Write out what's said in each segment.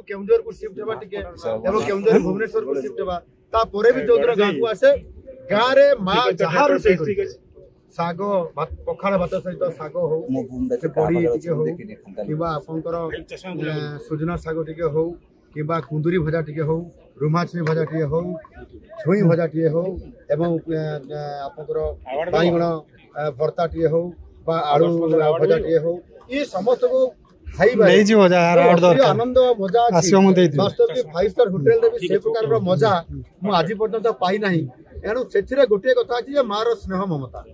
केउंझर को शिफ्ट हेबा टिके एवं केउंझर भुवनेश्वर को शिफ्ट हेबा ता परे भी जो दिन गाँ को आसे गाँ रे माँ जहाँ रोषे शाग पखाड़ भात सहित शाग हो बड़ी टिके हो किबा आपनकर सुजना शाग टिके हो किबा कुंदुरी भजा टिके हो रुमाछी भजा टिके हो छुई भजा टिके हो एवं आपनकर बाईगण भर्ता टिके हो बा आलू भजा टिके हो ये समस्त को आनंद मजा वास्तव 5 स्टार होटेल रे भी से प्रकार मजा मु आज पर्यंत पाई नाही एणु से गोटे कथा अच्छी मार स्नेह ममता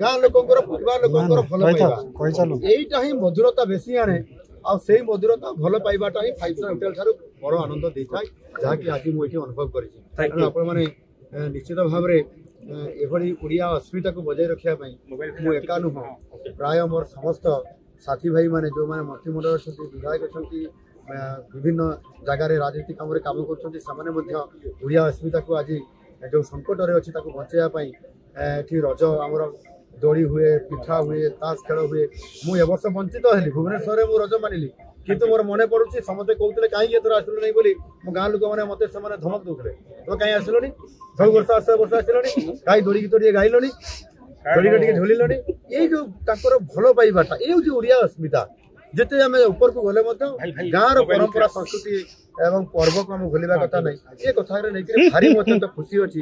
गाँ लोकंर परिवार लोकंर भल पाइबा एटा ही मधुरता बेसी आने आ से मधुरता भल पाइबाटा ही 5 स्टार होटेल ठारू बड़ आनंद देता जहाँकि आज मुझे अनुभव कर निश्चित भाव एभली ओडिया अस्मिता को बजाय रखापी मु एका नुह प्राय मोर समस्त साथी भाई माने जो माने मंत्रिमंडल अच्छा विधायक अच्छा विभिन्न जगार राजनीति काम कर ओडिया अस्मिता को आज जो संकट रे अच्छी बचाइवाई ये रज आमर दोड़ी हुए पिठा हुए ताश खेल हुए मुझे वर्ष वंचित हली भुवनेश्वर में रज मानिली किंतु मोर मन पड़ुची समस्ते कहते कहीं एथर आसलु नहीं बोली मो गाँ लोक मैंने मत धमक दौले तुम कहीं आसलुनी सब वर्ष आसलुनी कहीं दोड़ी गीत गाइलनी दोड़ी झुलिलनी ये जो भल पाइबाटा ये हूँ ओडिया अस्मिता जिते आम ऊपर को गले गाँव परंपरा संस्कृति एवं पर्व को आम भूलवा कथा नहीं ये कथा भारी मत खुशी अच्छी।